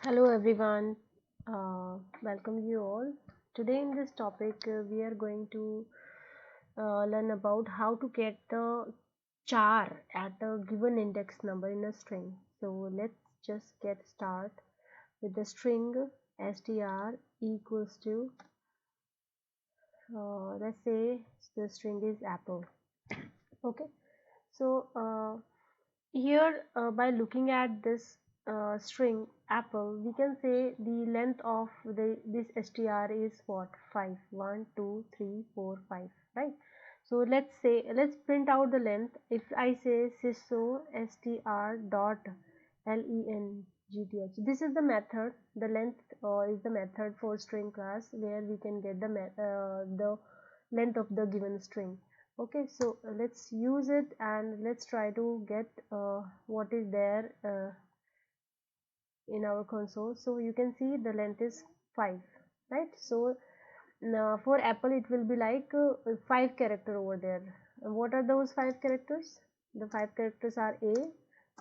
Hello everyone, welcome you all. Today in this topic we are going to learn about how to get the char at a given index number in a string. So let's just get start with the string str equals to let's say the string is apple. Okay, so here by looking at this string apple, we can say the length of this str is what? 5. 1 2 3 4 5, right? So let's print out the length. If I say syso str dot length, this is the method. The length is the method for string class where we can get the length of the given string. Okay, so let's use it and let's try to get what is there in our console. So you can see the length is 5, right? So now for apple it will be like 5 character over there. And what are those 5 characters? The 5 characters are a,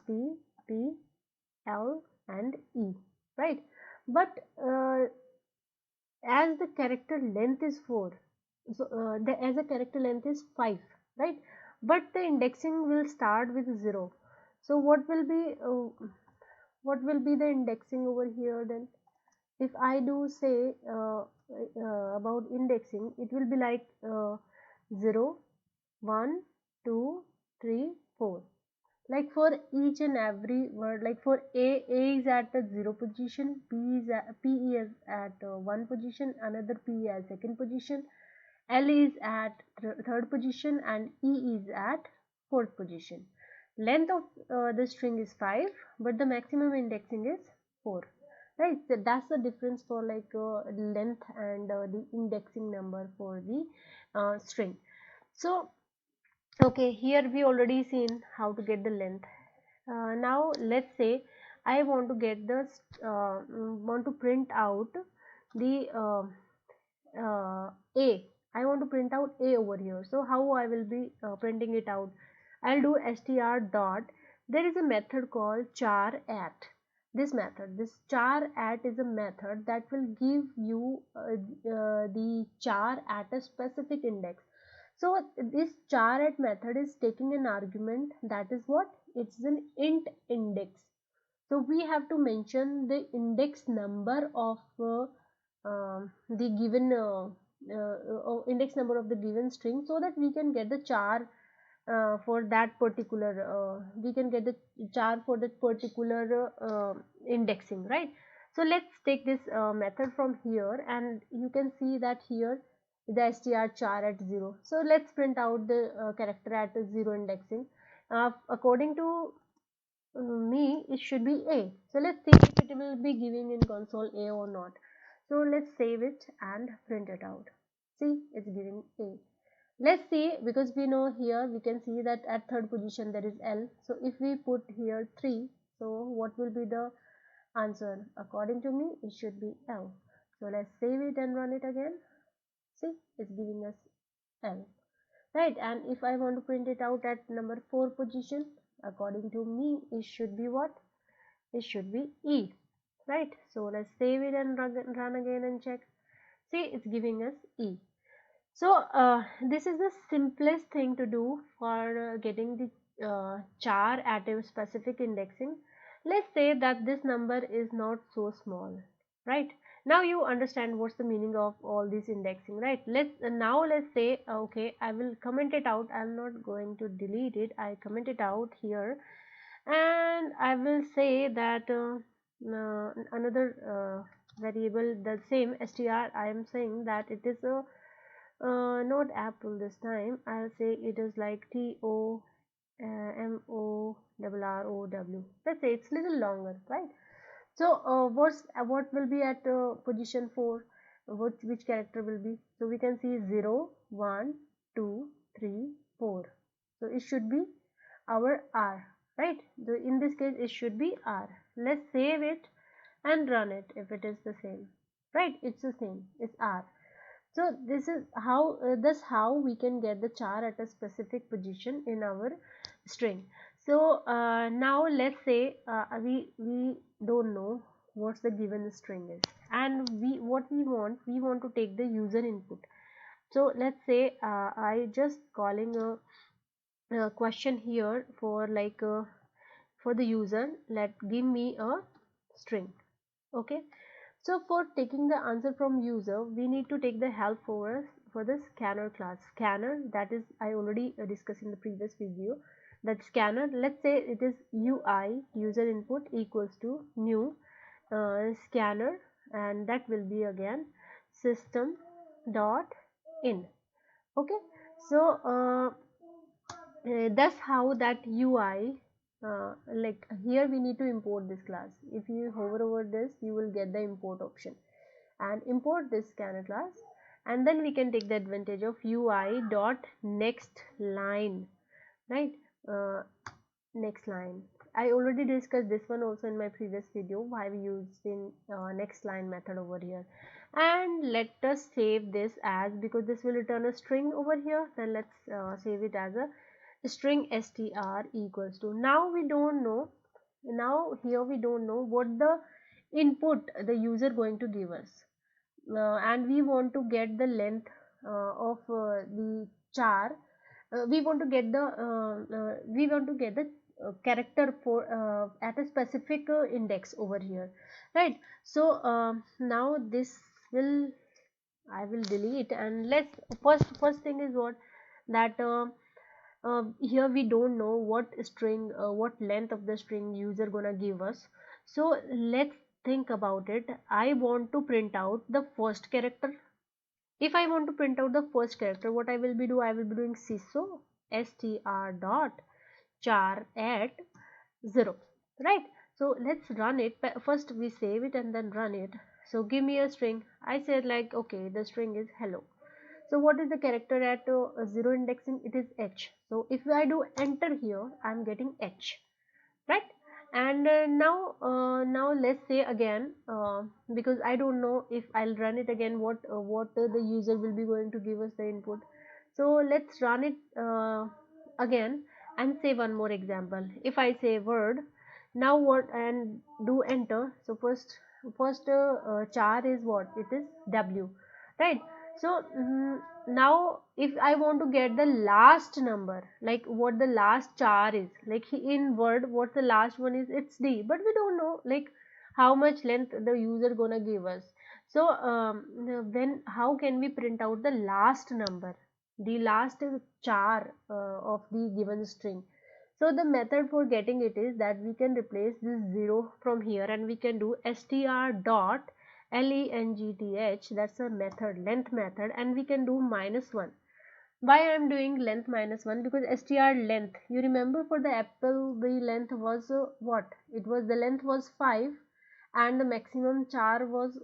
p, p, l and e, right? But as the character length is 4, so as the character length is 5, right? But the indexing will start with 0. So what will be the indexing over here then? If I do say about indexing, it will be like 0 1 2 3 4. Like for each and every word, like for a is at the 0 position, p is at 1 position, another p at second position, l is at third position and e is at fourth position. Length of the string is 5, but the maximum indexing is 4, right? So that's the difference for like length and the indexing number for the string. So okay, here we already seen how to get the length. Now let's say I want to get this want to print out the a. I want to print out a over here. So how I will be printing it out? I'll do str dot. There is a method called charAt. This charAt is a method that will give you the char at a specific index. So this charAt method is taking an argument that is what? It's an int index. So we have to mention the index number of the given index number of the given string, so that we can get the char for that particular we can get the char for that particular indexing, right? So let's take this method from here, and you can see that here the str char at 0. So let's print out the character at 0 indexing. According to me, it should be a. So let's see if it will be giving in console a or not. So let's save it and print it out. See, it's giving a. Let's see, because we know here we can see that at third position there is L. So if we put here 3, so what will be the answer? According to me, it should be L. So let's save it and run it again. See, it's giving us L, right? And if I want to print it out at number 4 position, according to me, it should be what? It should be E, right? So let's save it and run again and check. See, it's giving us E. So this is the simplest thing to do for getting the char at a specific indexing. Let's say that this number is not so small, right? Now you understand what's the meaning of all this indexing, right? Let's say okay, I will comment it out. I'm not going to delete it. I comment it out here, and I will say that another variable, the same str. I am saying that it is a not apple this time. I'll say it is like TOMORROW. Let's say it's little longer, right? So what will be at position 4? Which character will be? So we can see 0 1 2 3 4. So it should be our R, right? So in this case it should be R. Let's save it and run it. If it is the same, right? It's the same, it's R. So this is how that's how we can get the char at a specific position in our string. So now let's say we don't know what's the given string is, and we want to take the user input. So let's say I just calling a question here for like for the user, let give me a string. Okay, so for taking the answer from user, we need to take the help for us for the scanner class. Scanner, that is I already discussed in the previous video. That scanner, let's say it is UI, user input, equals to new scanner, and that will be again system dot in. Okay, so that's how that UI, like here we need to import this class. If you hover over this, you will get the import option and import this scanner class, and then we can take the advantage of UI dot next line, right? uh, Next line, I already discussed this one also in my previous video, why we using next line method over here. And let us save this as, because this will return a string over here, then let's save it as a string str equals to, now we don't know, now here we don't know what the input the user going to give us, and we want to get the length of the char, we want to get the character for at a specific index over here, right? So now this will, I will delete, and let's first thing is what, that here we don't know what string, what length of the string user gonna give us. So let's think about it. I want to print out the first character. If I want to print out the first character, what I will be do, I will be doing sysO str dot char at 0, right? So let's run it. First we save it and then run it. So give me a string. I said like, okay, the string is hello. So what is the character at 0 indexing? It is h. So if I do enter here, I'm getting h, right? And now let's say again, because I don't know if I'll run it again, what the user will be going to give us the input. So let's run it again and say one more example. If I say word, now what, and do enter. So first char is what, it is w, right? So now if I want to get the last number, like what the last char is, like in word what the last one is, it's d, but we don't know like how much length the user gonna give us. So when, how can we print out the last number, the last char of the given string? So the method for getting it is that we can replace this 0 from here, and we can do str dot length, that's a method, length method, and we can do -1. Why I am doing length -1? Because str length, you remember for the apple the length was what, it was, the length was 5, and the maximum char was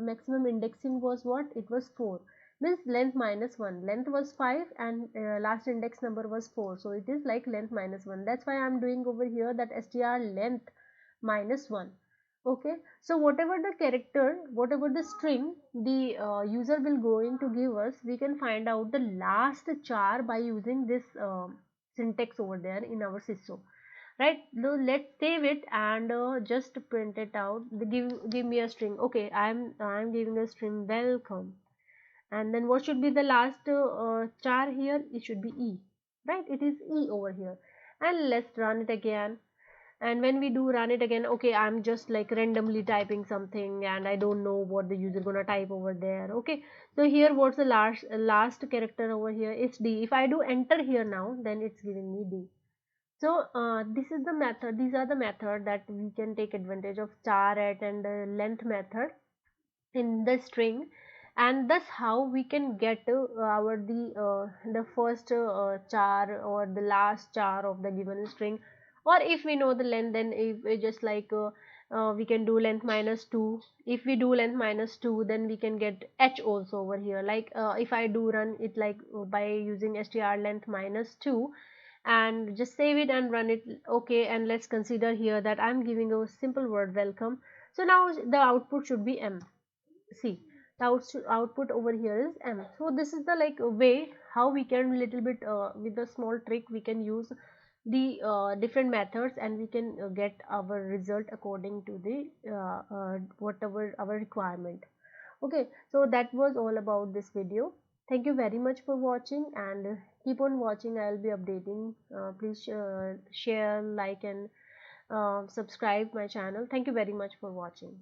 maximum indexing was what, it was 4. Means length -1, length was 5 and last index number was 4, so it is like length -1. That's why I'm doing over here that str length -1. Okay, so whatever the character, whatever the string the user will going to give us, we can find out the last char by using this syntax over there in our sysO, right? Now let's save it and just print it out. Give me a string. Okay, I'm giving a string welcome, and then what should be the last char here? It should be e, right? It is e over here, and let's run it again. And when we do run it again, okay, I'm just like randomly typing something and I don't know what the user gonna type over there. Okay, so here what's the last character over here? It's d. If I do enter here now, then it's giving me d. So this is the method, these are the method that we can take advantage of, charAt and length method in the string, and thus how we can get our the first char or the last char of the given string. Or if we know the length, then if we just like we can do length -2. If we do length -2, then we can get h also over here, like if I do run it like by using str length -2, and just save it and run it. Okay, and let's consider here that I'm giving a simple word welcome. So now the output should be m. See, the output over here is m. So this is the like way how we can little bit with a small trick we can use the different methods, and we can get our result according to the whatever our requirement. Okay, so that was all about this video. Thank you very much for watching, and keep on watching. I'll be updating. Please share, like, and subscribe my channel. Thank you very much for watching.